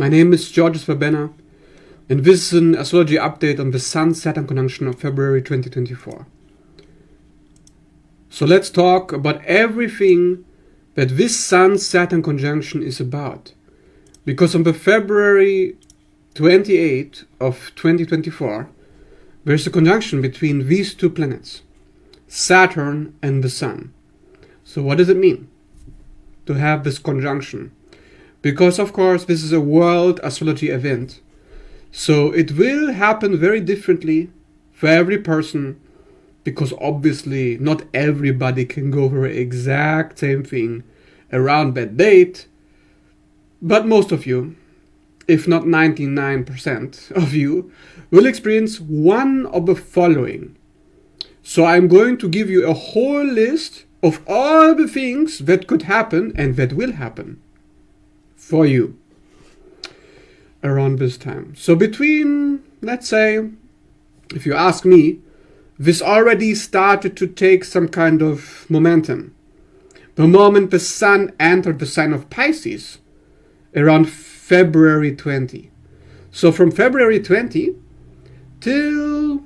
My name is Georges Verbena, and this is an astrology update on the Sun-Saturn conjunction of February 2024. So let's talk about everything that this Sun-Saturn conjunction is about. Because on the February 28th of 2024, there's a conjunction between these two planets, Saturn and the Sun. So what does it mean to have this conjunction? Because of course this is a world astrology event, so it will happen very differently for every person, because obviously not everybody can go for the exact same thing around that date, but most of you, if not 99% of you, will experience one of the following. So I'm going to give you a whole list of all the things that could happen and that will happen for you around this time. So between, let's say, if you ask me, this already started to take some kind of momentum. The moment the Sun entered the sign of Pisces, around February 20. So from February 20 till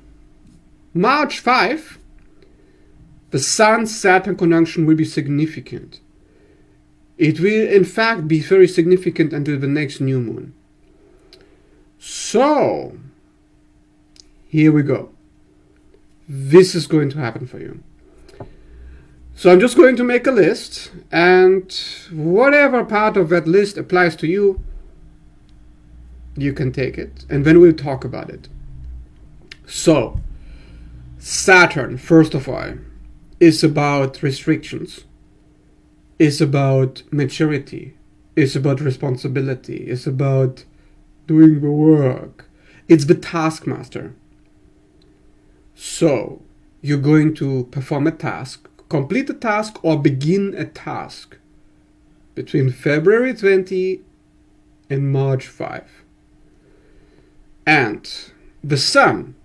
March 5, the Sun-Saturn conjunction will be significant. It will in fact be very significant until the next new moon. So, here we go. This is going to happen for you. So I'm just going to make a list, and whatever part of that list applies to you, you can take it, and then we'll talk about it. So, Saturn, first of all, is about restrictions. It's about maturity. It's about responsibility. It's about doing the work. It's the taskmaster. So, you're going to perform a task, complete a task, or begin a task between February 20 and March 5. And the Sun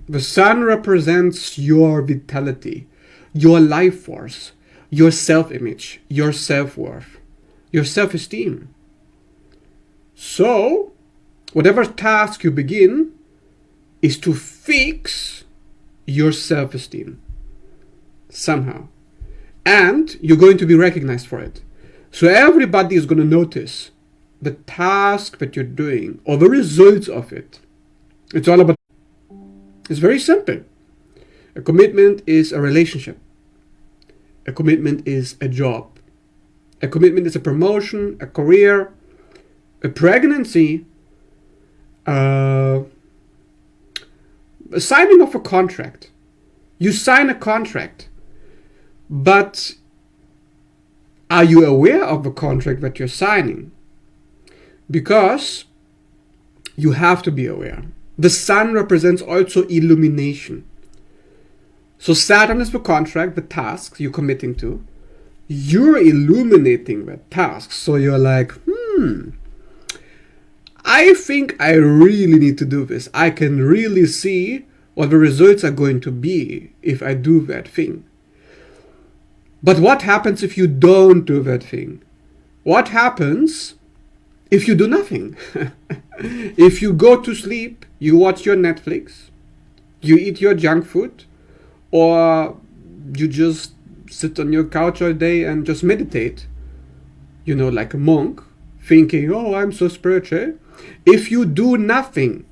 represents your vitality, your life force, your self-image, your self-worth, your self-esteem. So, whatever task you begin is to fix your self-esteem somehow. And you're going to be recognized for it. So everybody is going to notice the task that you're doing or the results of it. It's all about, it's very simple. A commitment is a relationship. A commitment is a job. A commitment is a promotion, a career, a pregnancy, a signing of a contract. You sign a contract, but are you aware of the contract that you're signing? Because you have to be aware. The Sun represents also illumination. So Saturn is the contract, the tasks you're committing to. You're illuminating that task. So you're like, I think I really need to do this. I can really see what the results are going to be if I do that thing. But what happens if you don't do that thing? What happens if you do nothing? If you go to sleep, you watch your Netflix, you eat your junk food, or you just sit on your couch all day and just meditate, like a monk, thinking, oh, I'm so spiritual. If you do nothing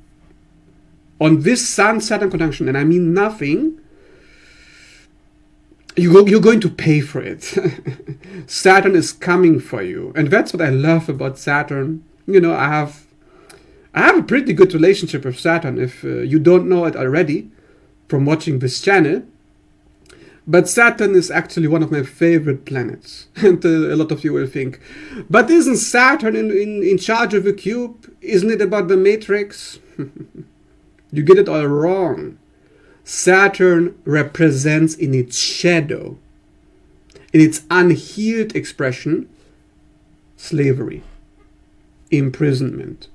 on this Sun-Saturn conjunction, and I mean nothing, you're going to pay for it. Saturn is coming for you. And that's what I love about Saturn. I have a pretty good relationship with Saturn, if you don't know it already from watching this channel. But Saturn is actually one of my favorite planets. And a lot of you will think, but isn't Saturn in charge of the cube? Isn't it about the matrix? You get it all wrong. Saturn represents in its shadow, in its unhealed expression, slavery, imprisonment.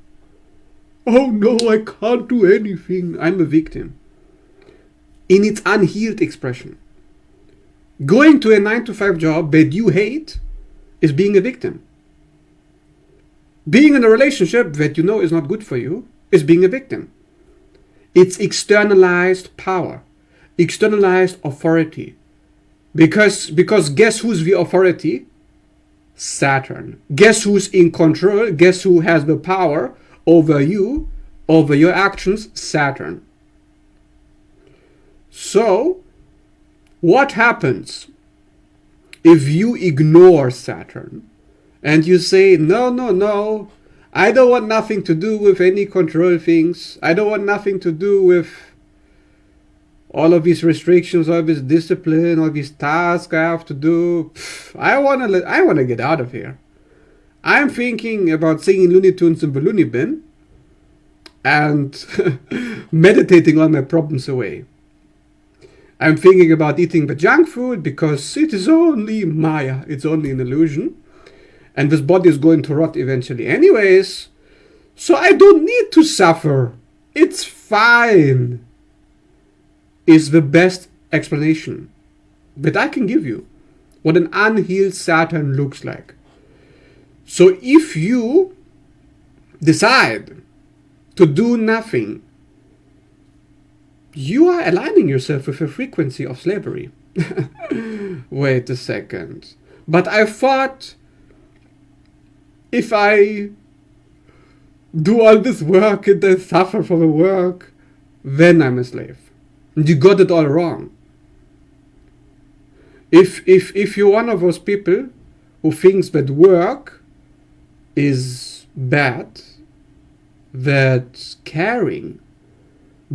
Oh no, I can't do anything. I'm a victim. In its unhealed expression. Going to a 9-to-5 job that you hate is being a victim. Being in a relationship that you know is not good for you is being a victim. It's externalized power, externalized authority. Because guess who's the authority? Saturn. Guess who's in control? Guess who has the power over you, over your actions? Saturn. So, what happens if you ignore Saturn and you say, no, I don't want nothing to do with any control things. I don't want nothing to do with all of these restrictions, all this discipline, all these tasks I have to do. I wanna get out of here. I'm thinking about singing Looney Tunes in the Looney Bin and meditating on my problems away. I'm thinking about eating the junk food because it is only Maya. It's only an illusion. And this body is going to rot eventually anyways. So I don't need to suffer. It's fine. Is the best explanation that I can give you what an unhealed Saturn looks like. So if you decide to do nothing, you are aligning yourself with a frequency of slavery. Wait a second. But I thought if I do all this work and I suffer for the work, then I'm a slave. You got it all wrong. If you're one of those people who thinks that work is bad, that caring,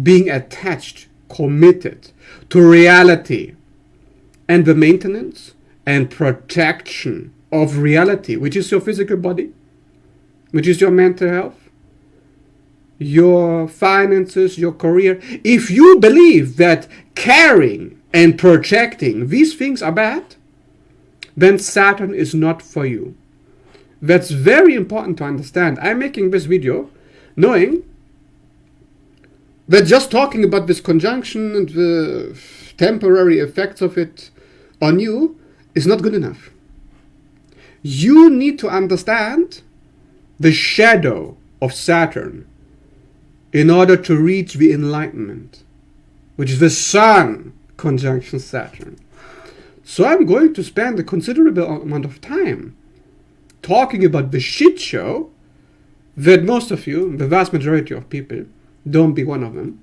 being attached, committed to reality and the maintenance and protection of reality, which is your physical body, which is your mental health, your finances, your career. If you believe that caring and protecting these things are bad, then Saturn is not for you. That's very important to understand. I'm making this video knowing that just talking about this conjunction and the temporary effects of it on you is not good enough. You need to understand the shadow of Saturn in order to reach the enlightenment, which is the Sun conjunction Saturn. So I'm going to spend a considerable amount of time talking about the shit show that most of you, the vast majority of people, don't be one of them,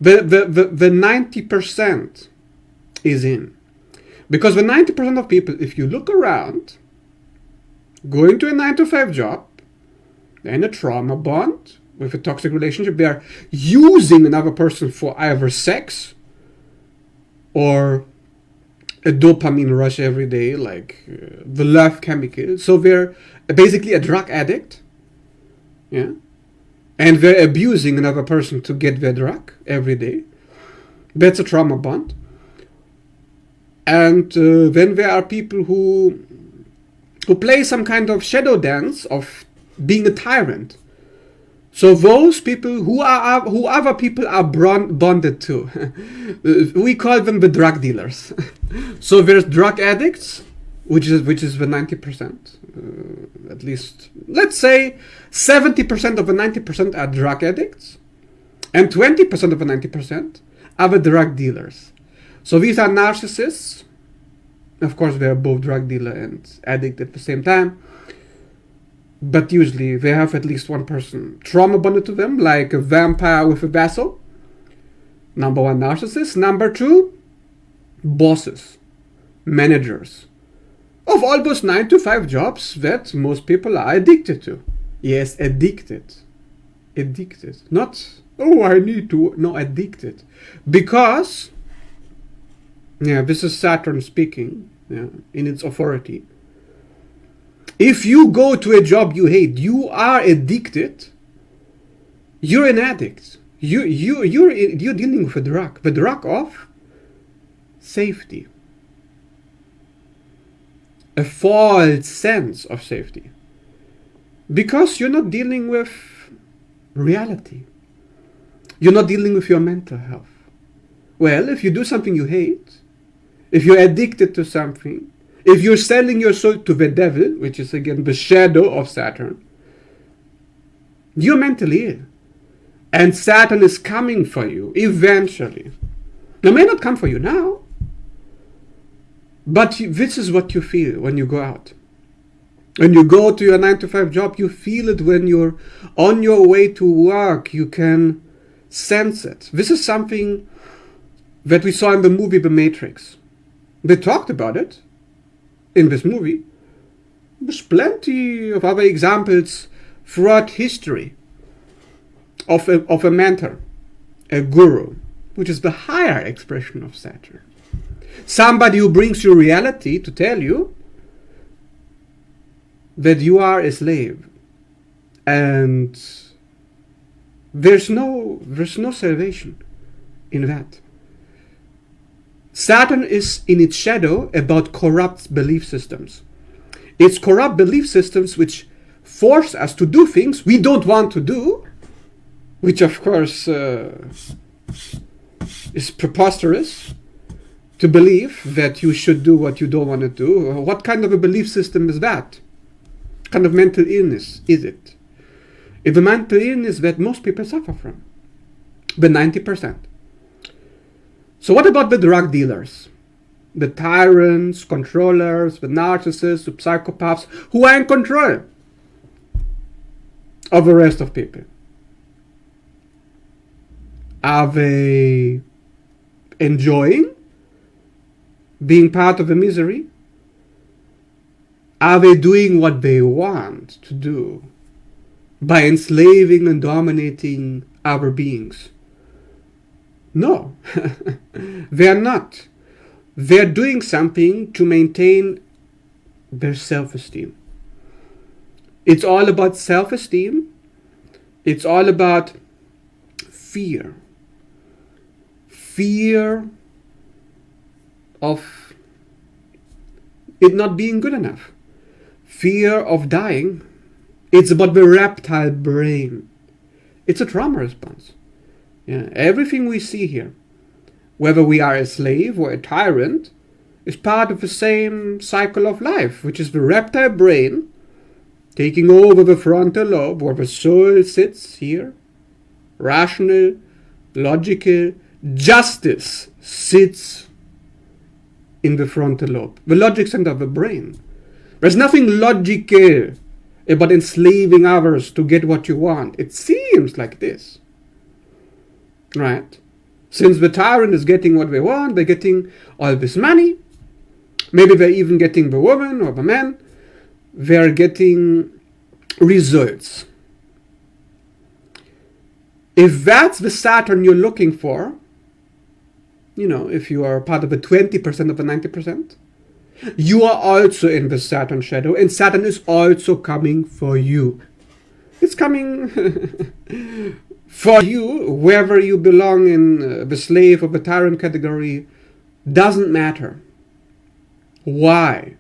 the 90% is in. Because the 90% of people, if you look around, going to a 9-to-5 job, in a trauma bond, with a toxic relationship, they are using another person for either sex or a dopamine rush every day, like the love chemical. So they're basically a drug addict, yeah, and they're abusing another person to get their drug every day. That's a trauma bond. And then there are people who play some kind of shadow dance of being a tyrant. So those people who other people are bonded to, we call them the drug dealers. So there's drug addicts, which is the 90%, at least. Let's say 70% of the 90% are drug addicts, and 20% of the 90% are the drug dealers. So these are narcissists. Of course, they are both drug dealer and addict at the same time. But usually they have at least one person trauma bonded to them, like a vampire with a vessel. Number one, narcissists. Number two, bosses, managers of almost 9-to-5 jobs that most people are addicted to. Yes, addicted. Addicted. Not, oh, I need to. No, addicted. Because, yeah, this is Saturn speaking, yeah, in its authority. If you go to a job you hate, you are addicted. You're an addict. You're dealing with a drug. The drug of safety. A false sense of safety. Because you're not dealing with reality. You're not dealing with your mental health. Well, if you do something you hate, if you're addicted to something, if you're selling your soul to the devil, which is again the shadow of Saturn, You're mentally ill. And Saturn is coming for you eventually. It may not come for you now, but this is what you feel when you go out. When you go to your 9-to-5 job, you feel it. When you're on your way to work, you can sense it. This is something that we saw in the movie The Matrix. They talked about it in this movie. There's plenty of other examples throughout history of a mentor, a guru, which is the higher expression of Saturn. Somebody who brings you reality to tell you that you are a slave, and there's no salvation in that. Saturn is in its shadow about corrupt belief systems. It's corrupt belief systems which force us to do things we don't want to do, which of course is preposterous, to believe that you should do what you don't want to do. What kind of a belief system is that? What kind of mental illness is it? It's a mental illness that most people suffer from, the 90%. So what about the drug dealers? The tyrants, controllers, the narcissists, the psychopaths who are in control of the rest of people. Are they enjoying being part of the misery? Are they doing what they want to do by enslaving and dominating other beings? No, they are not. They're doing something to maintain their self-esteem. It's all about self-esteem. It's all about fear. Fear of it not being good enough. Fear of dying. It's about the reptile brain. It's a trauma response. Yeah, everything we see here, whether we are a slave or a tyrant, is part of the same cycle of life, which is the reptile brain taking over the frontal lobe, where the soul sits here. Rational, logical, justice sits in the frontal lobe, the logic center of the brain. There's nothing logical about enslaving others to get what you want. It seems like this. Right? Since the tyrant is getting what they want, they're getting all this money. Maybe they're even getting the woman or the man. They're getting results. If that's the Saturn you're looking for, if you are part of the 20% of the 90%, you are also in the Saturn shadow, and Saturn is also coming for you. It's coming for you, whether you belong in the slave or the tyrant category, doesn't matter. Why?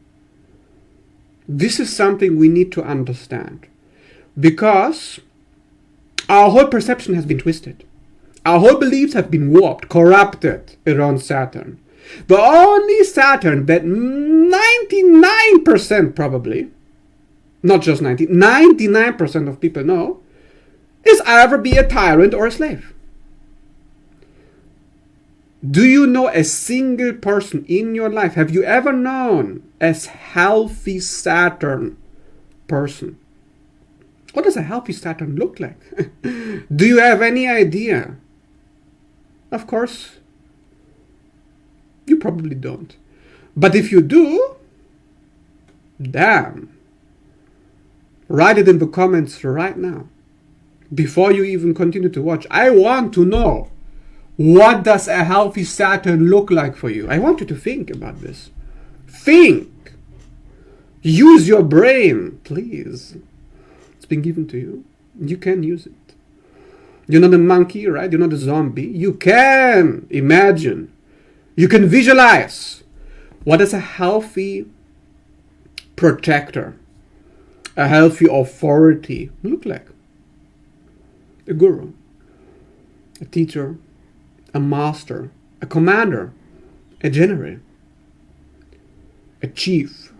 This is something we need to understand, because our whole perception has been twisted. Our whole beliefs have been warped, corrupted around Saturn. The only Saturn that 99% probably, not just 99% of people know, is either be a tyrant or a slave. Do you know a single person in your life? Have you ever known a healthy Saturn person? What does a healthy Saturn look like? Do you have any idea? Of course, you probably don't. But if you do, damn, write it in the comments right now. Before you even continue to watch, I want to know, what does a healthy Saturn look like for you? I want you to think about this. Think. Use your brain, please. It's been given to you. You can use it. You're not a monkey, right? You're not a zombie. You can imagine. You can visualize. What does a healthy protector, a healthy authority look like? A guru, a teacher, a master, a commander, a general, a chief.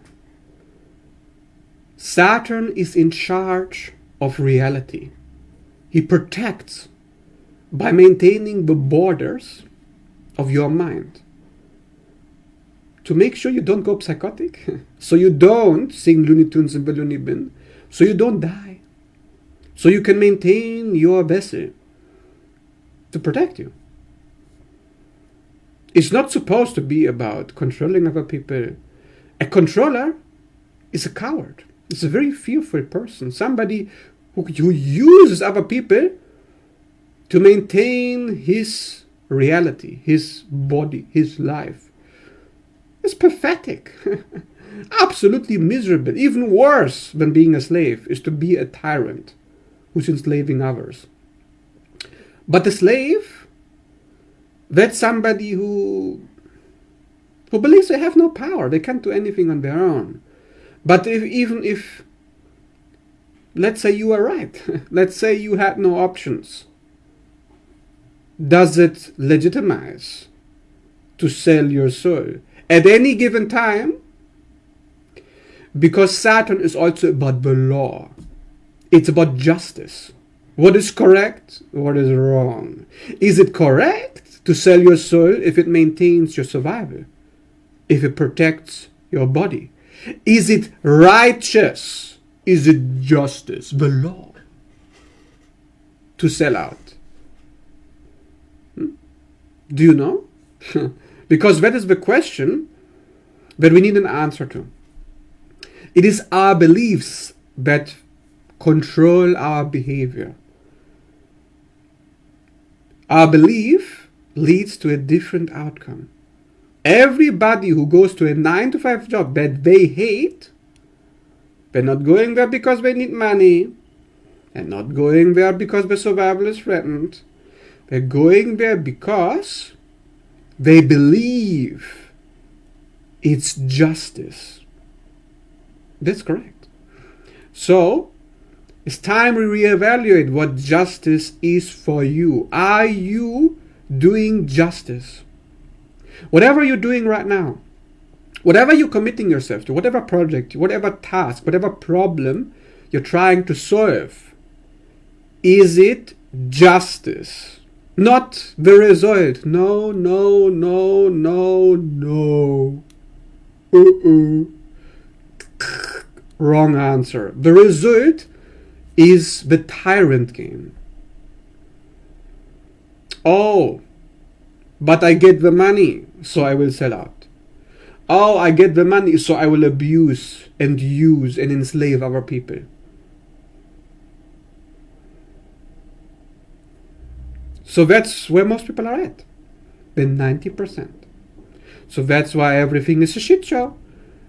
Saturn is in charge of reality. He protects by maintaining the borders of your mind to make sure you don't go psychotic, so you don't sing Looney Tunes in the loony bin, so you don't die, so you can maintain your vessel to protect you. It's not supposed to be about controlling other people. A controller is a coward. It's a very fearful person, somebody who uses other people to maintain his reality, his body, his life. It's pathetic. Absolutely miserable. Even worse than being a slave is to be a tyrant who's enslaving others. But the slave, that's somebody who believes they have no power. They can't do anything on their own. But even if, let's say you are right, let's say you had no options, does it legitimize to sell your soul at any given time? Because Saturn is also about the law. It's about justice. What is correct? What is wrong? Is it correct to sell your soul if it maintains your survival? If it protects your body? Is it righteous? Is it justice, the law, to sell out? Do you know? Because that is the question that we need an answer to. It is our beliefs that control our behavior. Our belief leads to a different outcome. Everybody who goes to a 9-to-5 job that they hate, they're not going there because they need money. They're not going there because their survival is threatened. They're going there because they believe it's justice. That's correct. So, it's time we reevaluate what justice is for you. Are you doing justice? Whatever you're doing right now, whatever you're committing yourself to, whatever project, whatever task, whatever problem you're trying to solve, is it justice? Not the result. No, no, no, no, no. Wrong answer. The result is the tyrant game. Oh, but I get the money, so I will sell out. Oh, I get the money, so I will abuse and use and enslave other people. So that's where most people are at. The 90%. So that's why everything is a shit show.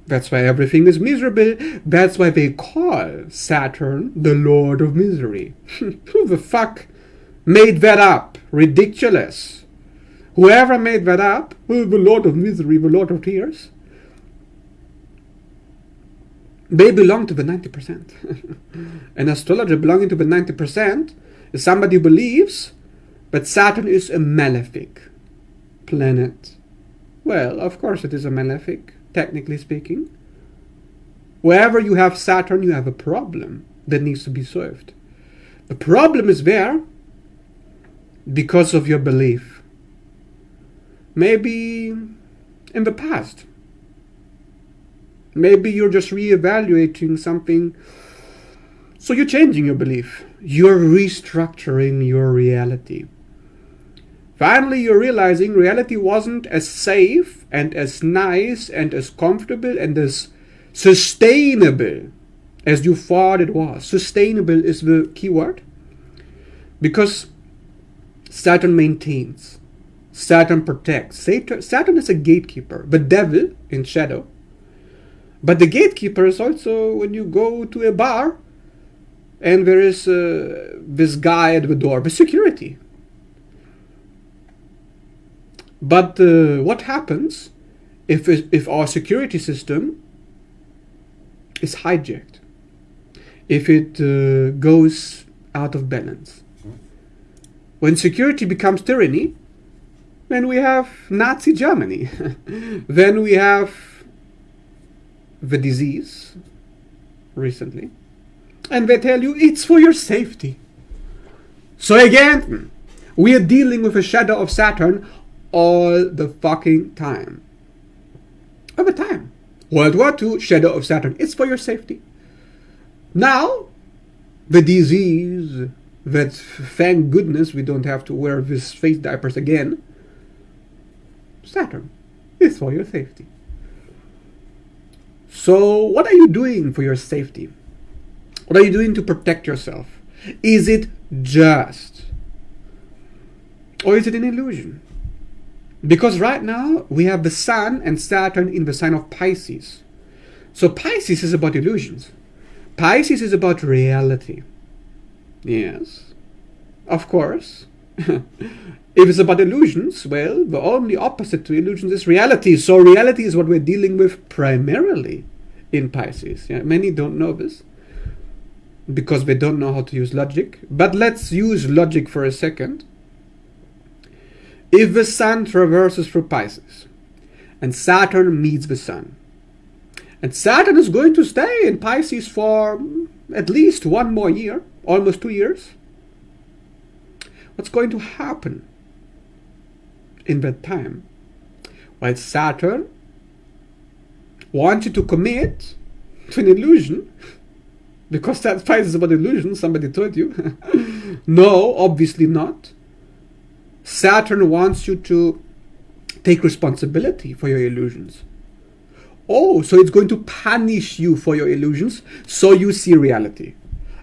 That's why everything is miserable. That's why they call Saturn the Lord of Misery. Who the fuck made that up? Ridiculous. Whoever made that up, the Lord of Misery, the Lord of Tears, they belong to the 90%. An astrologer belonging to the 90% is somebody who believes that Saturn is a malefic planet. Well, of course it is a malefic, technically speaking. Wherever you have Saturn, you have a problem that needs to be solved. The problem is there because of your belief. Maybe in the past. Maybe you're just reevaluating something. So you're changing your belief. You're restructuring your reality. Finally, you're realizing reality wasn't as safe and as nice and as comfortable and as sustainable as you thought it was. Sustainable is the key word. Because Saturn maintains. Saturn protects. Saturn is a gatekeeper. The devil in shadow. But the gatekeeper is also when you go to a bar and there is this guy at the door, the security. But what happens if our security system is hijacked? If it goes out of balance? When security becomes tyranny, then we have Nazi Germany. Then we have the disease recently. And they tell you it's for your safety. So again, we are dealing with a shadow of Saturn all the fucking time. All the time. World War II, shadow of Saturn. It's for your safety. Now, the disease that, thank goodness, we don't have to wear these face diapers again. Saturn is for your safety. So, what are you doing for your safety? What are you doing to protect yourself? Is it just? Or is it an illusion? Because right now, we have the Sun and Saturn in the sign of Pisces. So Pisces is about illusions. Pisces is about reality. Yes, of course. If it's about illusions, well, the only opposite to illusions is reality. So reality is what we're dealing with primarily in Pisces. Yeah, many don't know this because they don't know how to use logic. But let's use logic for a second. If the Sun traverses through Pisces and Saturn meets the Sun, and Saturn is going to stay in Pisces for at least one more year, almost 2 years, what's going to happen in that time? While Saturn wants you to commit to an illusion, because that Pisces is about illusion, somebody told you. No, obviously not. Saturn wants you to take responsibility for your illusions. Oh, so it's going to punish you for your illusions, so you see reality.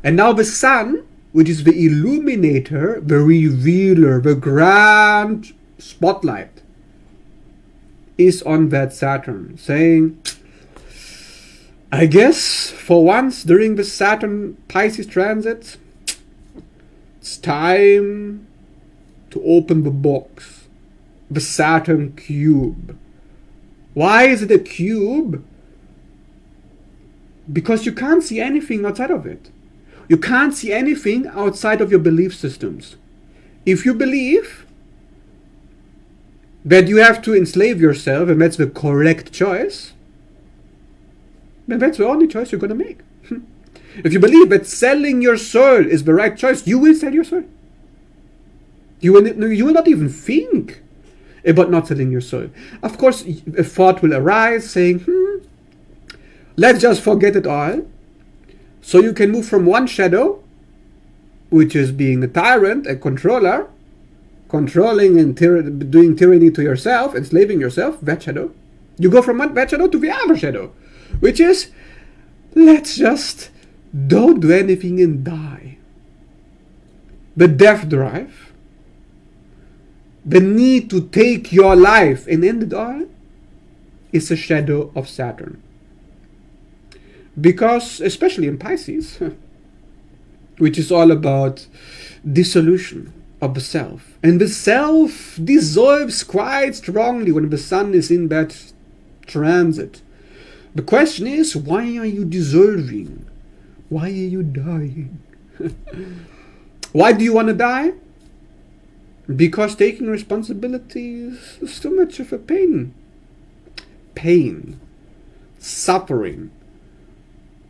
And now the Sun, which is the illuminator, the revealer, the grand spotlight, is on that Saturn, saying, I guess for once during the Saturn Pisces transit, it's time to open the box, the Saturn cube. Why is it a cube? Because you can't see anything outside of it. You can't see anything outside of your belief systems. If you believe that you have to enslave yourself and that's the correct choice, then that's the only choice you're going to make. If you believe that selling your soul is the right choice, you will sell your soul. You will not even think about not selling your soul. Of course, a thought will arise saying, let's just forget it all. So you can move from one shadow, which is being a tyrant, a controller, controlling and doing tyranny to yourself, enslaving yourself, that shadow. You go from that shadow to the other shadow, which is, let's just don't do anything and die. The death drive, the need to take your life and end it all, is a shadow of Saturn. Because, especially in Pisces, which is all about dissolution of the self. And the self dissolves quite strongly when the Sun is in that transit. The question is, why are you dissolving? Why are you dying? Why do you want to die? Because taking responsibility is too much of a pain. Pain. Suffering.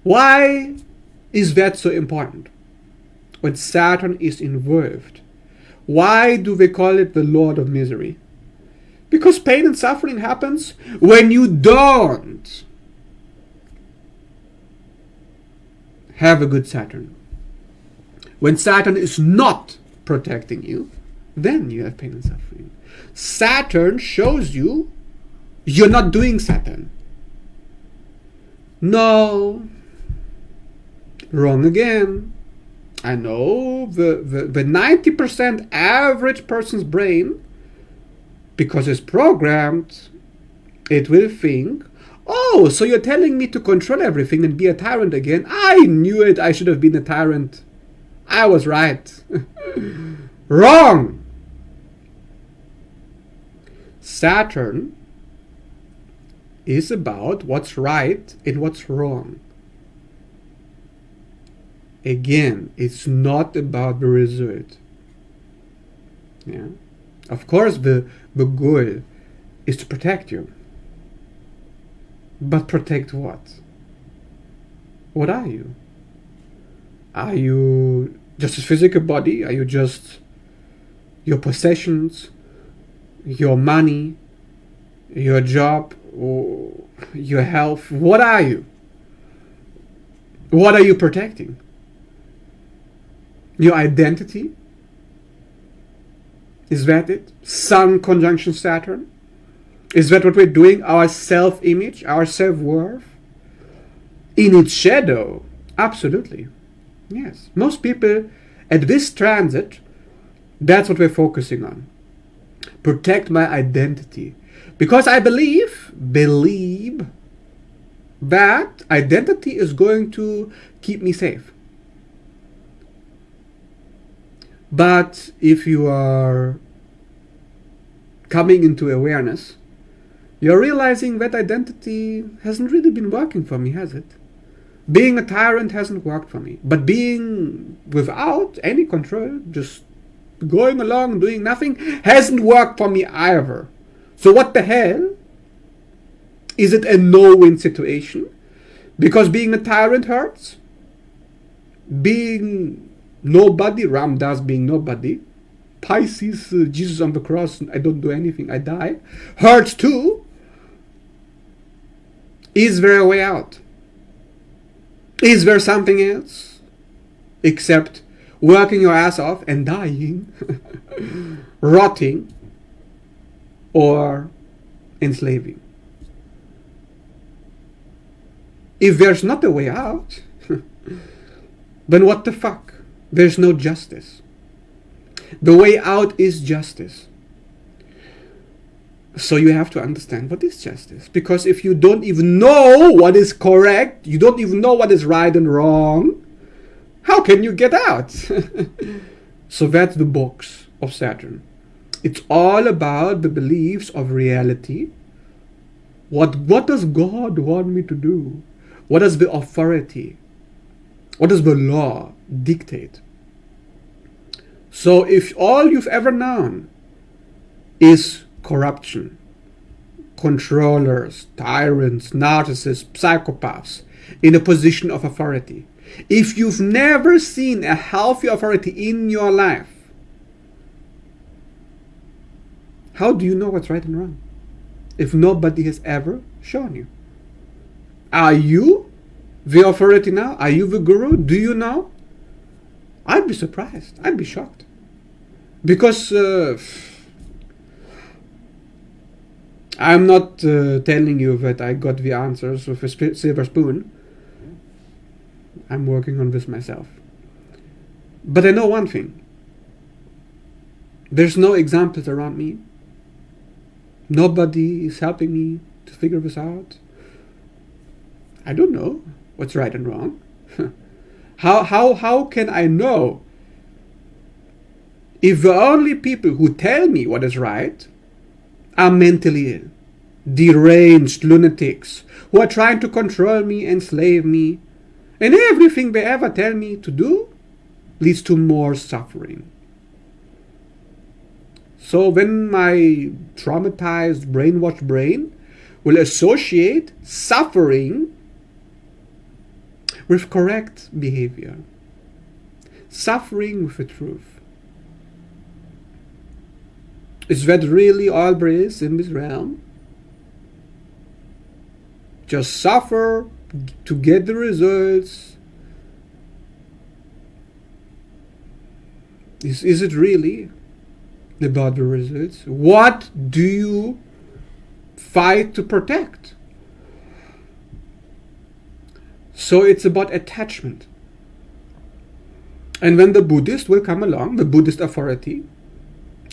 Why is that so important? When Saturn is involved. Why do they call it the Lord of Misery? Because pain and suffering happens when you don't have a good Saturn. When Saturn is not protecting you, then you have pain and suffering. Saturn shows you you're not doing Saturn. No. Wrong again. I know the 90% average person's brain, because it's programmed, it will think, oh, so you're telling me to control everything and be a tyrant again? I knew it. I should have been a tyrant. I was right. Wrong. Saturn is about what's right and what's wrong. Again, it's not about the result. Yeah. Of course, the goal is to protect you. But protect what? What are you? Are you just a physical body? Are you just your possessions, your money, your job, or your health? What are you? What are you protecting? Your identity? Is that it? Sun conjunction Saturn? Is that what we're doing? Our self-image, our self-worth? In its shadow? Absolutely. Yes. Most people at this transit, that's what we're focusing on. Protect my identity. Because I believe that identity is going to keep me safe. But if you are coming into awareness, you're realizing that identity hasn't really been working for me, has it? Being a tyrant hasn't worked for me. But being without any control, just going along, doing nothing, hasn't worked for me either. So what the hell? Is it a no-win situation? Because being a tyrant hurts? Being nobody, Ram Dass being nobody, Pisces, Jesus on the cross, I don't do anything, I die, hurts too. Is there a way out? Is there something else except working your ass off and dying, rotting, or enslaving? If there's not a way out, then what the fuck? There's no justice. The way out is justice. So you have to understand what is justice. Because if you don't even know what is correct, you don't even know what is right and wrong, how can you get out? So that's the box of Saturn. It's all about the beliefs of reality. What does God want me to do? What does the authority, what does the law dictate? So if all you've ever known is corruption, controllers, tyrants, narcissists, psychopaths in a position of authority, if you've never seen a healthy authority in your life, how do you know what's right and wrong? If nobody has ever shown you. Are you the authority now? Are you the guru? Do you know? I'd be surprised. I'd be shocked. Because I'm not telling you that I got the answers with a silver spoon. I'm working on this myself. But I know one thing. There's no examples around me. Nobody is helping me to figure this out. I don't know what's right and wrong. How can I know if the only people who tell me what is right are mentally ill, deranged lunatics who are trying to control me, enslave me, and everything they ever tell me to do leads to more suffering? So when my traumatized, brainwashed brain will associate suffering with correct behavior, suffering with the truth. Is that really all there is in this realm? Just suffer to get the results? Is it really about the results? What do you fight to protect? So it's about attachment. And when the Buddhist will come along, the Buddhist authority,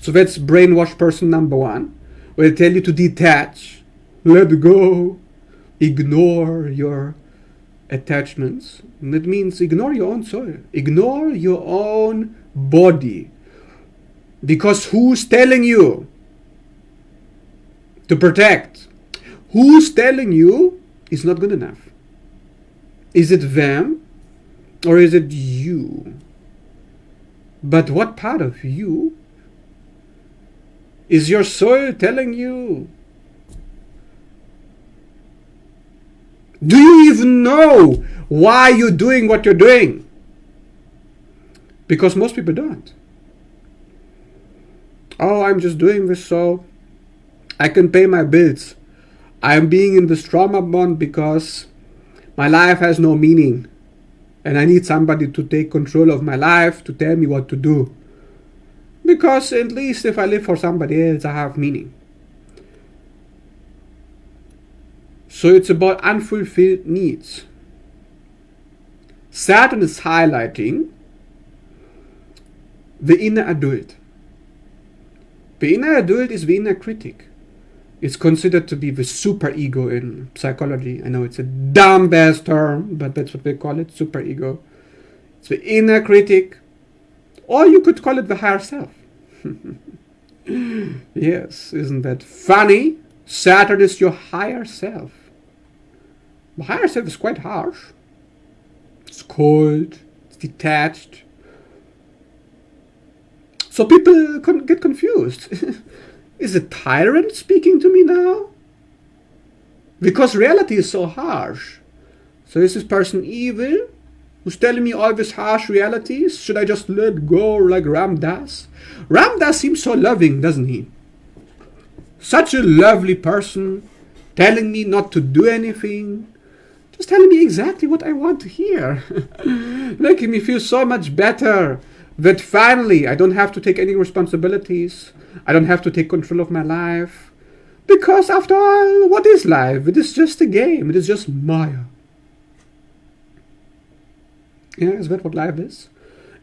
so that's brainwashed person number one, will tell you to detach, let go, ignore your attachments. And that means ignore your own soul, ignore your own body. Because who's telling you to protect? Who's telling you is not good enough? Is it them or is it you? But what part of you is your soul telling you? Do you even know why you're doing what you're doing? Because most people don't. Oh, I'm just doing this so I can pay my bills. I'm being in this trauma bond because my life has no meaning. And I need somebody to take control of my life, to tell me what to do. Because at least if I live for somebody else, I have meaning. So it's about unfulfilled needs. Saturn is highlighting the inner adult. The inner adult is the inner critic. It's considered to be the superego in psychology. I know it's a dumb-ass term, but that's what they call it, superego. It's the inner critic, or you could call it the higher self. Yes, isn't that funny? Saturn is your higher self. The higher self is quite harsh. It's cold, it's detached. So people get confused. Is a tyrant speaking to me now? Because reality is so harsh. So is this person evil? Who's telling me all these harsh realities? Should I just let go like Ram Dass? Ram Dass seems so loving, doesn't he? Such a lovely person, telling me not to do anything. Just telling me exactly what I want to hear. Making me feel so much better. That finally I don't have to take any responsibilities. I don't have to take control of my life. Because after all, what is life? It is just a game. It is just Maya. Yeah, is that what life is?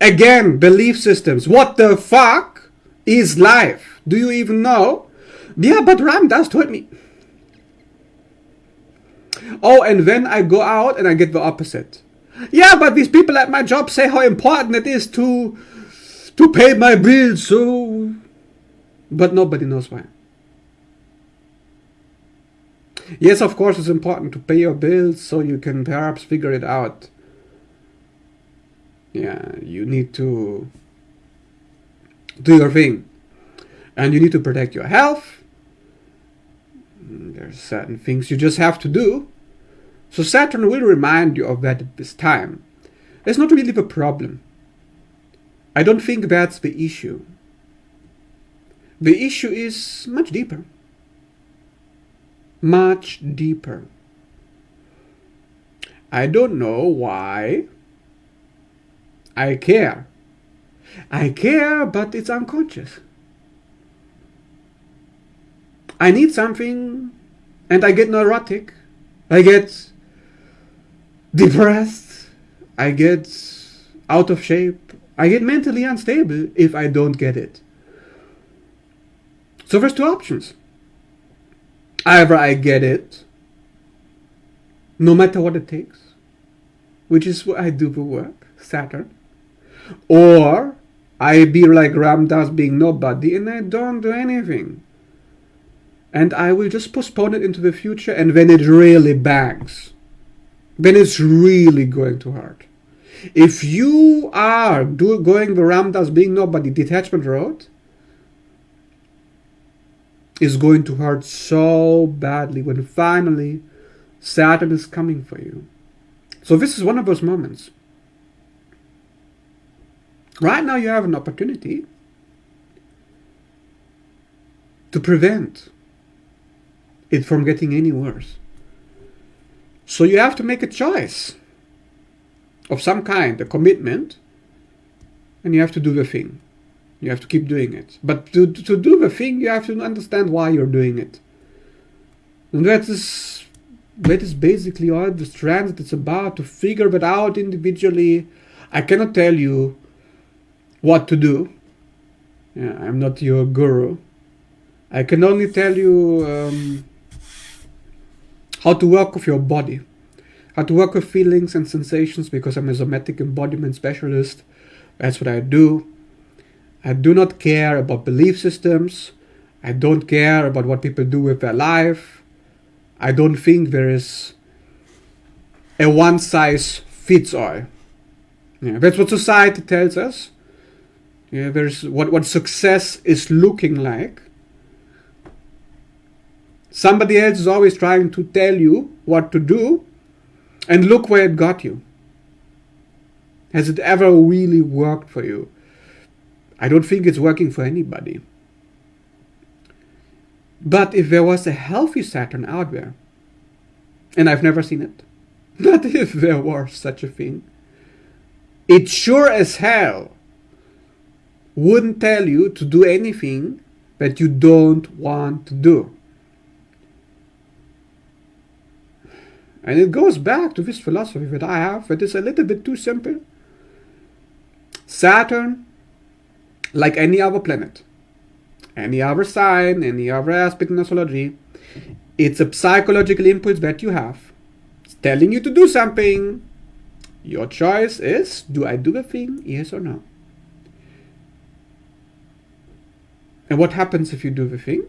Again, belief systems. What the fuck is life? Do you even know? Yeah, but Ram Dass told me. Oh, and then I go out and I get the opposite. Yeah, but these people at my job say how important it is to pay my bills, so... But nobody knows why. Yes, of course, it's important to pay your bills so you can perhaps figure it out. Yeah, you need to do your thing. And you need to protect your health. There's certain things you just have to do. So Saturn will remind you of that at this time. It's not really the problem. I don't think that's the issue. The issue is much deeper. Much deeper. I don't know why I care. I care, but it's unconscious. I need something and I get neurotic. I get depressed. I get out of shape. I get mentally unstable if I don't get it. So there's two options. Either I get it, no matter what it takes, which is where I do the work, Saturn, or I be like Ram Dass being nobody and I don't do anything. And I will just postpone it into the future, and when it really bangs, then it's really going to hurt. If you are going the Ram Dass being nobody detachment road, is going to hurt so badly when finally Saturn is coming for you. So this is one of those moments. Right now you have an opportunity to prevent it from getting any worse. So you have to make a choice of some kind, a commitment, and you have to do the thing. You have to keep doing it. But to do the thing, you have to understand why you're doing it. And that is basically all the transit it's about, to figure that out individually. I cannot tell you what to do. Yeah, I'm not your guru. I can only tell you how to work with your body, how to work with feelings and sensations, because I'm a somatic embodiment specialist. That's what I do. I do not care about belief systems. I don't care about what people do with their life. I don't think there is a one-size-fits-all. Yeah, that's what society tells us. Yeah, there's what success is looking like. Somebody else is always trying to tell you what to do, and look where it got you. Has it ever really worked for you? I don't think it's working for anybody. But if there was a healthy Saturn out there, and I've never seen it, but if there was such a thing, it sure as hell wouldn't tell you to do anything that you don't want to do. And it goes back to this philosophy that I have that is a little bit too simple. Saturn, like any other planet, any other sign, any other aspect in astrology, it's a psychological impulse that you have. It's telling you to do something. Your choice is, do I do the thing, yes or no? And what happens if you do the thing?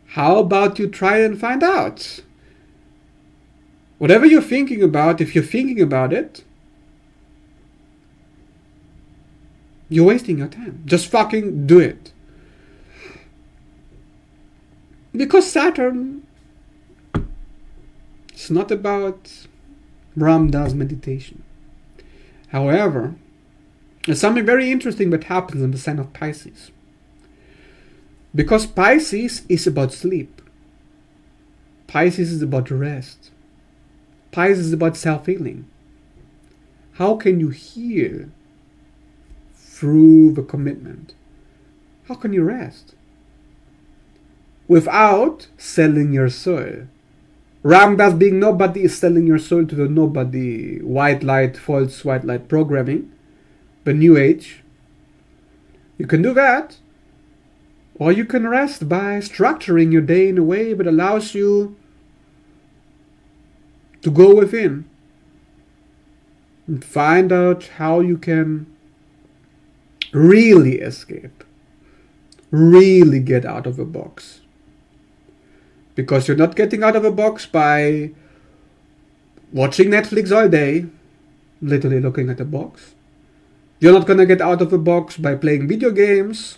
How about you try and find out? Whatever you're thinking about, if you're thinking about it, you're wasting your time. Just fucking do it. Because Saturn, it's not about Ram Dass meditation. However, there's something very interesting that happens in the sign of Pisces. Because Pisces is about sleep. Pisces is about rest. Pisces is about self-healing. How can you heal through the commitment? How can you rest? Without selling your soul. Ram Dass being nobody is selling your soul to the nobody, white light, false white light programming, the new age. You can do that. Or you can rest by structuring your day in a way that allows you to go within and find out how you can really escape, really get out of the box. Because you're not getting out of the box by watching Netflix all day, literally looking at the box. You're not going to get out of the box by playing video games.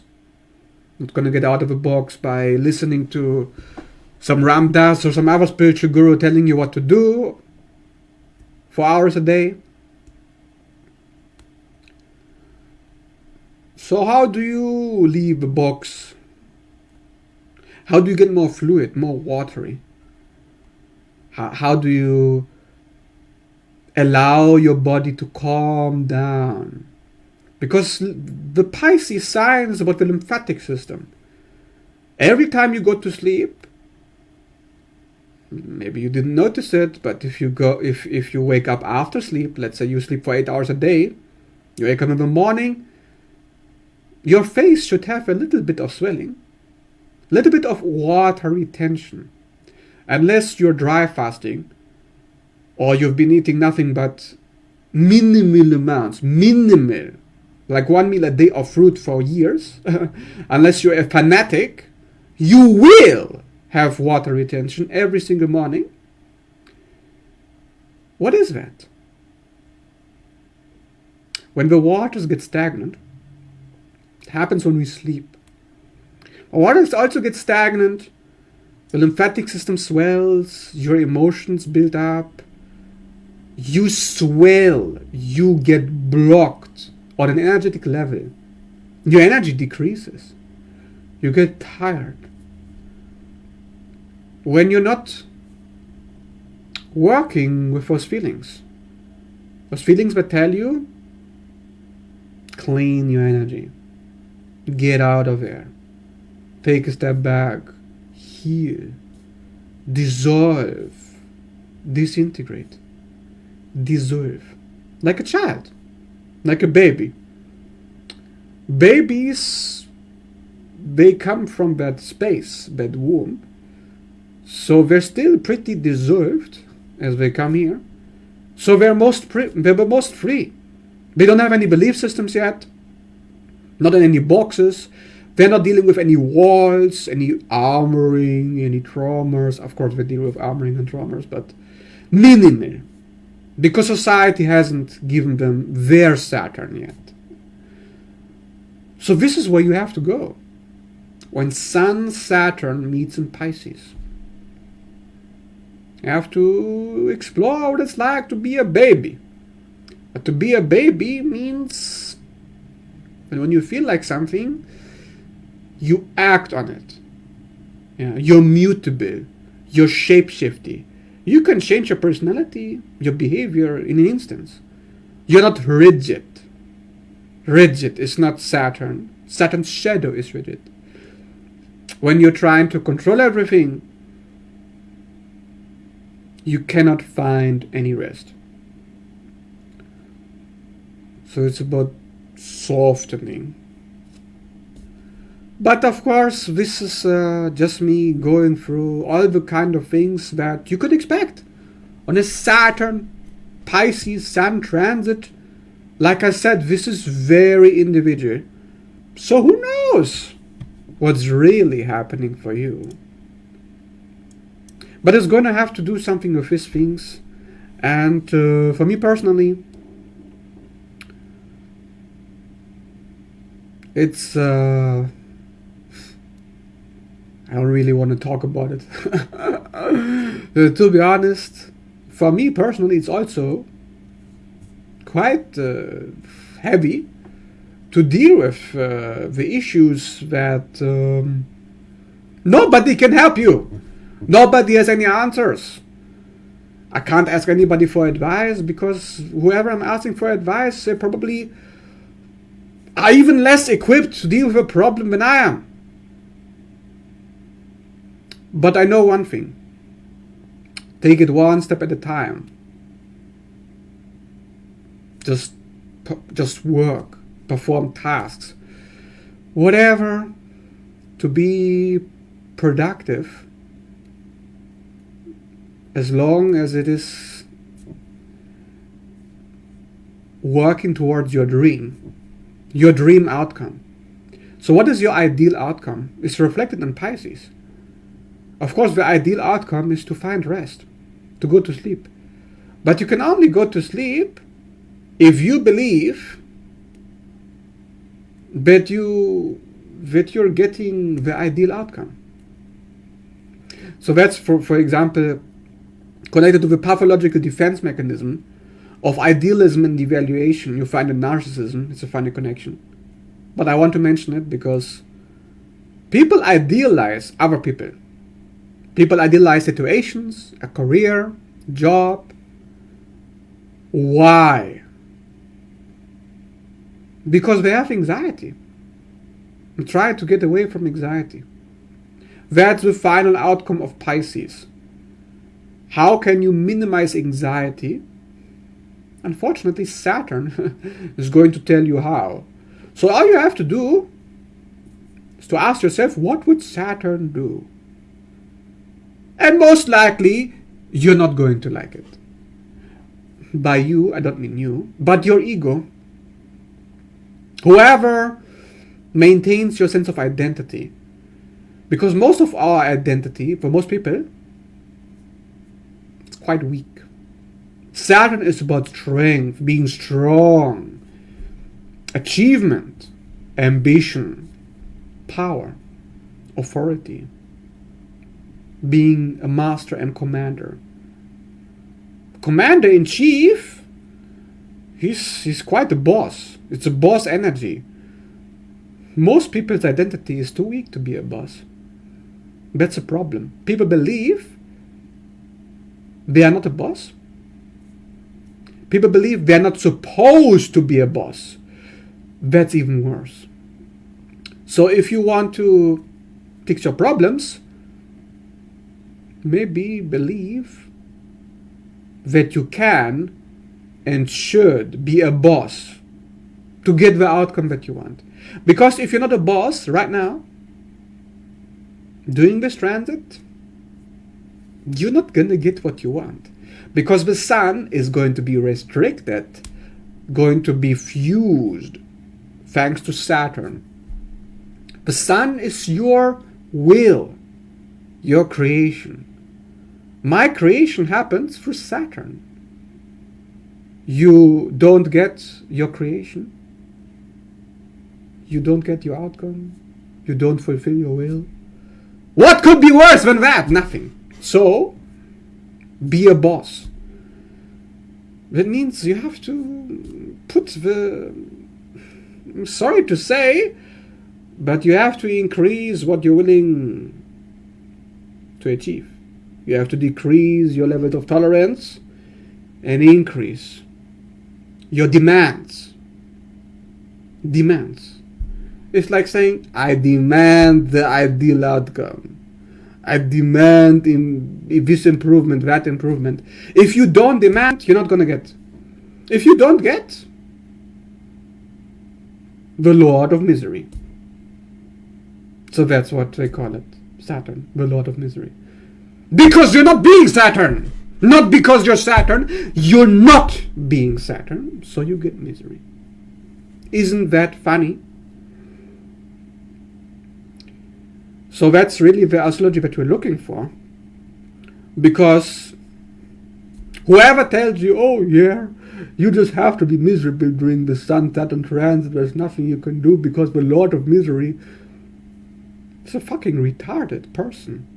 Not going to get out of the box by listening to some Ram Dass or some other spiritual guru telling you what to do for hours a day. So how do you leave the box? How do you get more fluid, more watery? How do you allow your body to calm down? Because the Pisces sign is about the lymphatic system. Every time you go to sleep, maybe you didn't notice it, but if you wake up after sleep, let's say you sleep for 8 hours a day, you wake up in the morning, your face should have a little bit of swelling, a little bit of water retention. Unless you're dry fasting, or you've been eating nothing but minimal amounts, like 1 meal a day of fruit for years, unless you're a fanatic, you will have water retention every single morning. What is that? When the waters get stagnant, it happens when we sleep. Waters also get stagnant, the lymphatic system swells, your emotions build up, you swell, you get blocked on an energetic level. Your energy decreases. You get tired. When you're not working with those feelings that tell you, clean your energy, get out of there, take a step back, heal, dissolve, disintegrate, dissolve, like a child, like a baby. Babies, they come from that space, that womb, so they're still pretty dissolved as they come here. So they're the most free. They don't have any belief systems yet, not in any boxes. They're not dealing with any walls, any armoring, any traumas. Of course, they deal with armoring and traumas, but minimal. Because society hasn't given them their Saturn yet. So this is where you have to go. When Sun-Saturn meets in Pisces. You have to explore what it's like to be a baby. But to be a baby means that when you feel like something, you act on it. You're mutable. You're shapeshifty. You can change your personality, your behavior in an instant. You're not rigid. Rigid is not Saturn. Saturn's shadow is rigid. When you're trying to control everything, you cannot find any rest. So it's about softening. But of course, this is just me going through all the kind of things that you could expect on a Saturn Pisces Sun transit. Like I said, this is very individual. So who knows what's really happening for you? But it's going to have to do something with these things. And for me personally, it's... I don't really want to talk about it. To be honest, for me personally, it's also quite heavy to deal with the issues that nobody can help you. Nobody has any answers. I can't ask anybody for advice because whoever I'm asking for advice, they probably are even less equipped to deal with a problem than I am. But I know one thing. Take it one step at a time. Just work, perform tasks, whatever, to be productive, as long as it is working towards your dream outcome. So what is your ideal outcome? It's reflected in Pisces. Of course, the ideal outcome is to find rest, to go to sleep. But you can only go to sleep if you believe that you're getting the ideal outcome. So that's, for example, connected to the pathological defense mechanism of idealism and devaluation. You find in narcissism. It's a funny connection. But I want to mention it because people idealize other people. People idealize situations, a career, job. Why? Because they have anxiety. And try to get away from anxiety. That's the final outcome of Pisces. How can you minimize anxiety? Unfortunately, Saturn is going to tell you how. So all you have to do is to ask yourself, what would Saturn do? And most likely, you're not going to like it. By you, I don't mean you, but your ego. Whoever maintains your sense of identity. Because most of our identity, for most people, it's quite weak. Saturn is about strength, being strong, achievement, ambition, power, authority, being a master and commander. Commander-in-chief, he's quite a boss. It's a boss energy. Most people's identity is too weak to be a boss. That's a problem. People believe they are not a boss. People believe they are not supposed to be a boss. That's even worse. So if you want to fix your problems, maybe believe that you can and should be a boss to get the outcome that you want. Because if you're not a boss right now, doing this transit, you're not going to get what you want. Because the sun is going to be restricted, going to be fused, thanks to Saturn. The sun is your will, your creation. My creation happens through Saturn. You don't get your creation. You don't get your outcome. You don't fulfill your will. What could be worse than that? Nothing. So, Be a boss. That means you have to put the, I'm sorry to say, but you have to increase what you're willing to achieve. You have to decrease your level of tolerance and increase your demands. Demands. It's like saying, I demand the ideal outcome. I demand this improvement, that improvement. If you don't demand, you're not going to get. If you don't get, the Lord of Misery. So that's what they call it. Saturn, the Lord of Misery. Because you're not being Saturn. Not because you're Saturn. You're not being Saturn. So you get misery. Isn't that funny? So that's really the astrology that we're looking for. Because whoever tells you, oh yeah, you just have to be miserable during the Sun-Saturn transit, there's nothing you can do because the Lord of Misery is a fucking retarded person.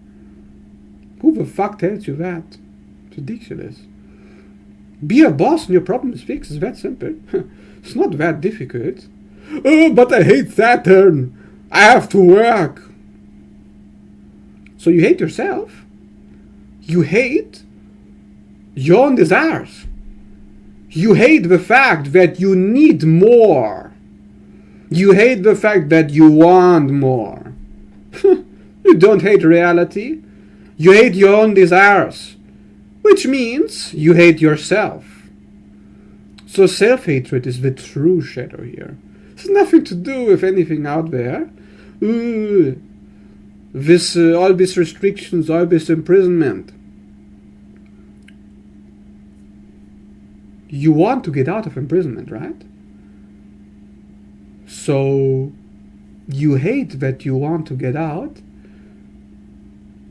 Who the fuck tells you that? It's ridiculous. Be a boss and your problem is fixed. It's that simple. It's not that difficult. Oh, but I hate Saturn. I have to work. So you hate yourself. You hate your own desires. You hate the fact that you need more. You hate the fact that you want more. You don't hate reality. You hate your own desires, which means you hate yourself. So self-hatred is the true shadow here. It's nothing to do with anything out there. All these restrictions, all this imprisonment. You want to get out of imprisonment, right? So you hate that you want to get out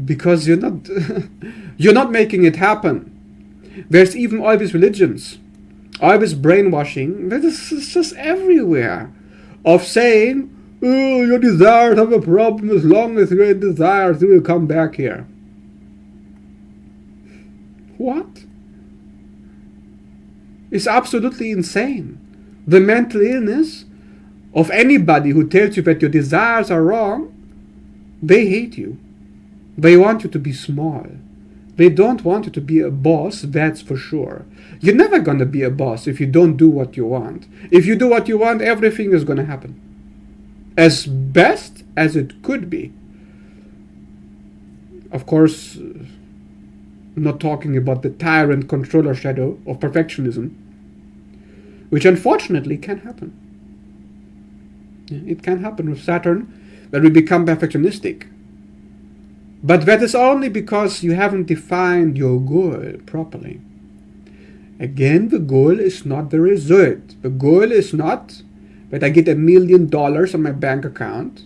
because you're not making it happen. There's even all these religions, all this brainwashing that is just everywhere, of saying, oh, your desires have a problem. As long as you're in desires, you will come back here. What? It's absolutely insane. The mental illness of anybody who tells you that your desires are wrong, they hate you. They want you to be small. They don't want you to be a boss, that's for sure. You're never going to be a boss if you don't do what you want. If you do what you want, everything is going to happen as best as it could be. Of course, not talking about the tyrant controller shadow of perfectionism, which unfortunately can happen. It can happen with Saturn, that we become perfectionistic. But that is only because you haven't defined your goal properly. Again, the goal is not the result. The goal is not that I get $1 million on my bank account.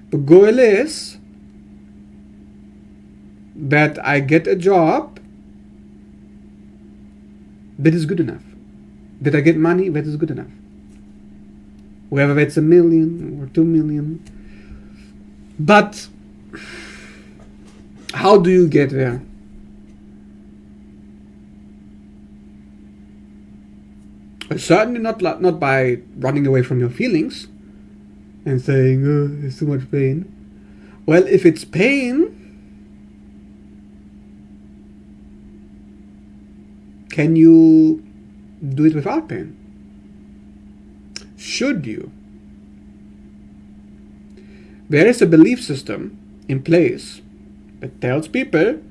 The goal is that I get a job that is good enough. That I get money that is good enough. Whether that's $1 million or $2 million. But how do you get there? Certainly not by running away from your feelings and saying, oh, it's too much pain. Well, if it's pain, can you do it without pain? Should you? There is a belief system in place that tells people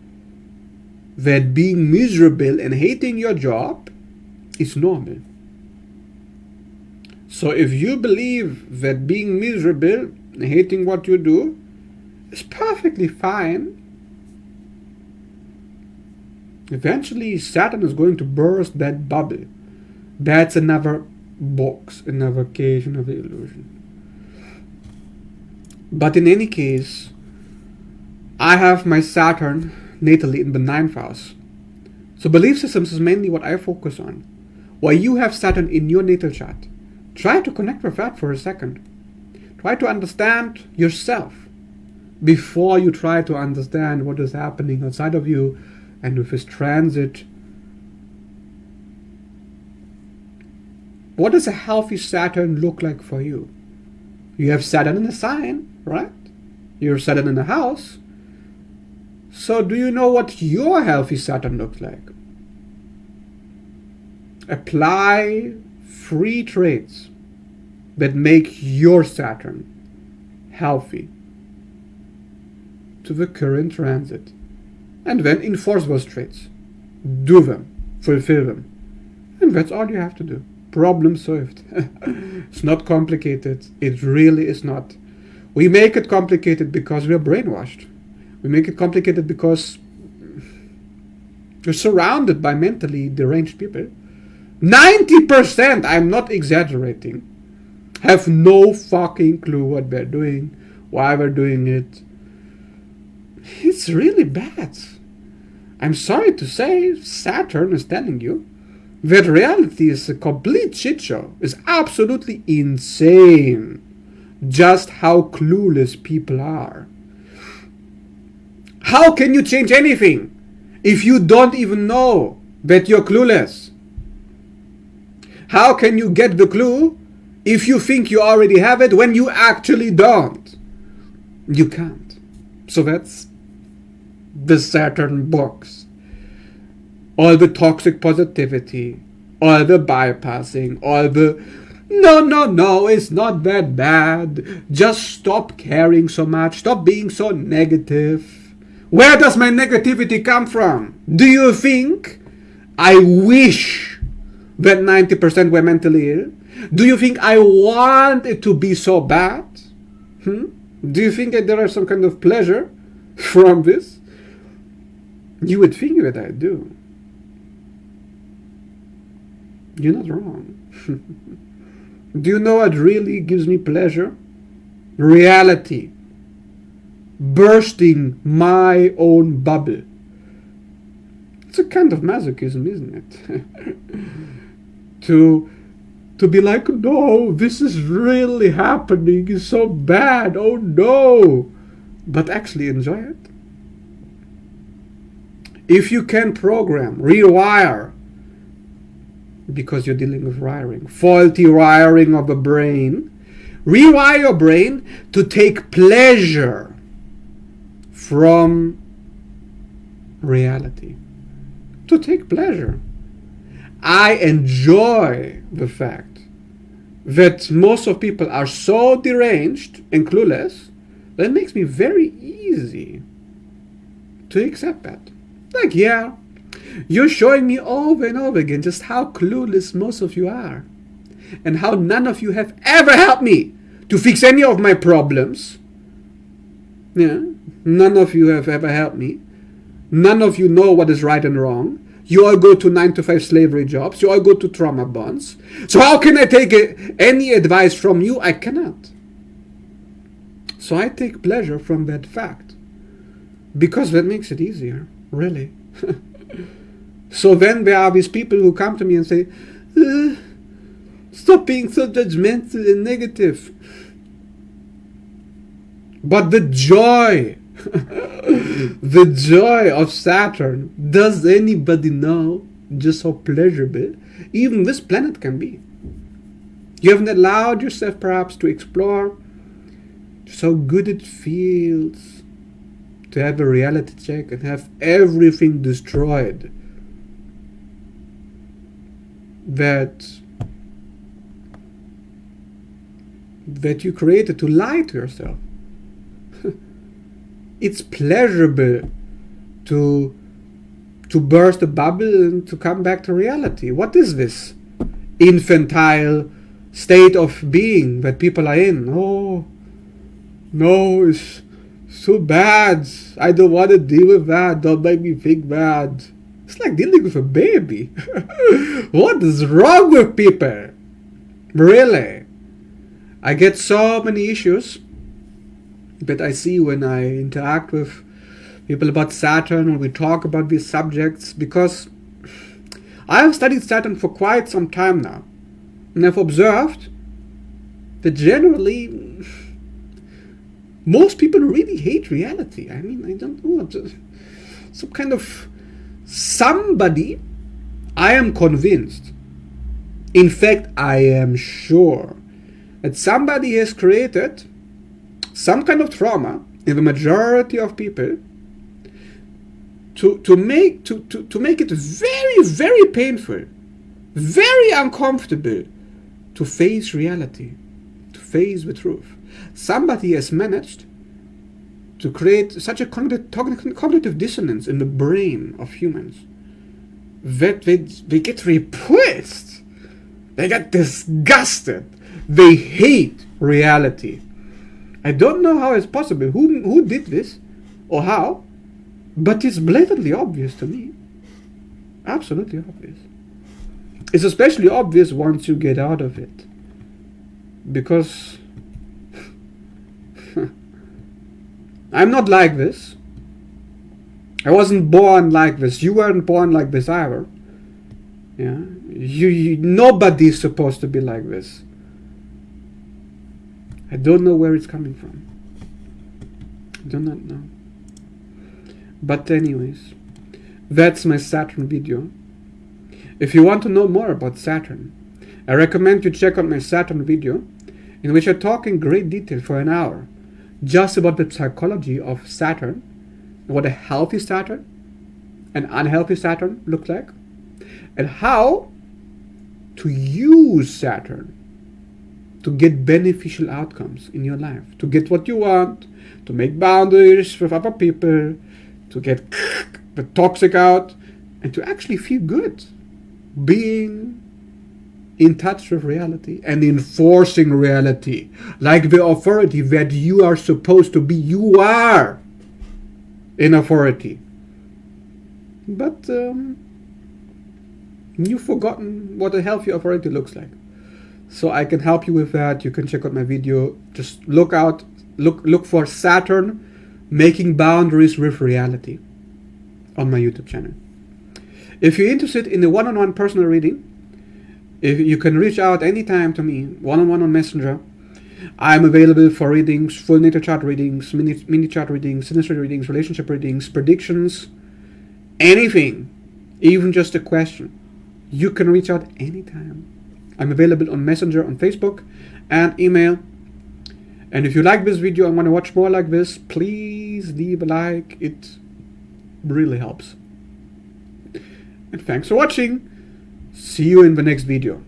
that being miserable and hating your job is normal. So if you believe that being miserable and hating what you do is perfectly fine, eventually Saturn is going to burst that bubble. That's another box, another cage, another illusion. But in any case, I have my Saturn natally in the 9th house. So belief systems is mainly what I focus on. While you have Saturn in your natal chart, try to connect with that for a second. Try to understand yourself before you try to understand what is happening outside of you And with his transit, what does a healthy Saturn look like for you? You have Saturn in a sign, right? You're Saturn in a house. So do you know what your healthy Saturn looks like? Apply 3 traits that make your Saturn healthy to the current transit. And then enforce those traits. Do them. Fulfill them. And that's all you have to do. Problem solved. It's not complicated. It really is not. We make it complicated because we are brainwashed. We make it complicated because you're surrounded by mentally deranged people. 90%, I'm not exaggerating, have no fucking clue what they're doing, why they're doing it. It's really bad. I'm sorry to say, Saturn is telling you that reality is a complete shit show. It's absolutely insane just how clueless people are. How can you change anything if you don't even know that you're clueless? How can you get the clue if you think you already have it when you actually don't? You can't. So that's the Saturn box. All the toxic positivity, all the bypassing, all the no, it's not that bad. Just stop caring so much. Stop being so negative. Where does my negativity come from? Do you think I wish that 90% were mentally ill? Do you think I want it to be so bad? Do you think that there is some kind of pleasure from this? You would think that I do. You're not wrong. Do you know what really gives me pleasure? Reality. Bursting my own bubble. It's a kind of masochism, isn't it? to be like, no, this is really happening. It's so bad. Oh no. But actually enjoy it. If you can program, rewire, because you're dealing with wiring, faulty wiring of the brain, rewire your brain to take pleasure from reality. To take pleasure. I enjoy the fact that most of people are so deranged and clueless that it makes me very easy to accept that. Like, yeah, you're showing me over and over again just how clueless most of you are, and how none of you have ever helped me to fix any of my problems. Yeah, none of you have ever helped me. None of you know what is right and wrong. You all go to 9-to-5 slavery jobs. You all go to trauma bonds. So how can I take any advice from you? I cannot. So I take pleasure from that fact, because that makes it easier, really. So then there are these people who come to me and say, stop being so judgmental and negative. But the joy, the joy of Saturn, does anybody know just how pleasurable even this planet can be? You haven't allowed yourself perhaps to explore just how good it feels to have a reality check and have everything destroyed that you created to lie to yourself. It's pleasurable to burst the bubble and to come back to reality. What is this infantile state of being that people are in? Oh, no, it's so bad. I don't want to deal with that. Don't make me think bad. It's like dealing with a baby. What is wrong with people? Really? I get so many issues that I see when I interact with people about Saturn, when we talk about these subjects, because I have studied Saturn for quite some time now, and I've observed that generally most people really hate reality. I mean, I don't know, some kind of somebody, I am convinced, in fact I am sure, that somebody has created some kind of trauma in the majority of people to make it very, very painful, very uncomfortable to face reality, to face the truth. Somebody has managed to create such a cognitive dissonance in the brain of humans that they get repulsed, they get disgusted, they hate reality. I don't know how it's possible, who did this or how, but it's blatantly obvious to me. Absolutely obvious. It's especially obvious once you get out of it, because I'm not like this. I wasn't born like this. You weren't born like this either. Yeah, nobody's supposed to be like this. I don't know where it's coming from. I do not know. But anyways, that's my Saturn video. If you want to know more about Saturn, I recommend you check out my Saturn video, in which I talk in great detail for an hour just about the psychology of Saturn, what a healthy Saturn and unhealthy Saturn looks like, and how to use Saturn to get beneficial outcomes in your life, to get what you want, to make boundaries with other people, to get the toxic out, and to actually feel good being in touch with reality and enforcing reality, like the authority that you are supposed to be. You are in authority, but you've forgotten what a healthy authority looks like. So I can help you with that. You can check out my video. Just look for Saturn making boundaries with reality on my YouTube channel. If you're interested in a one-on-one personal reading, if you can reach out anytime to me, one-on-one on Messenger. I'm available for readings, full natal chart readings, mini chart readings, synastry readings, relationship readings, predictions, anything, even just a question. You can reach out anytime. I'm available on Messenger, on Facebook, and email. And if you like this video and want to watch more like this, please leave a like. It really helps. And thanks for watching. See you in the next video.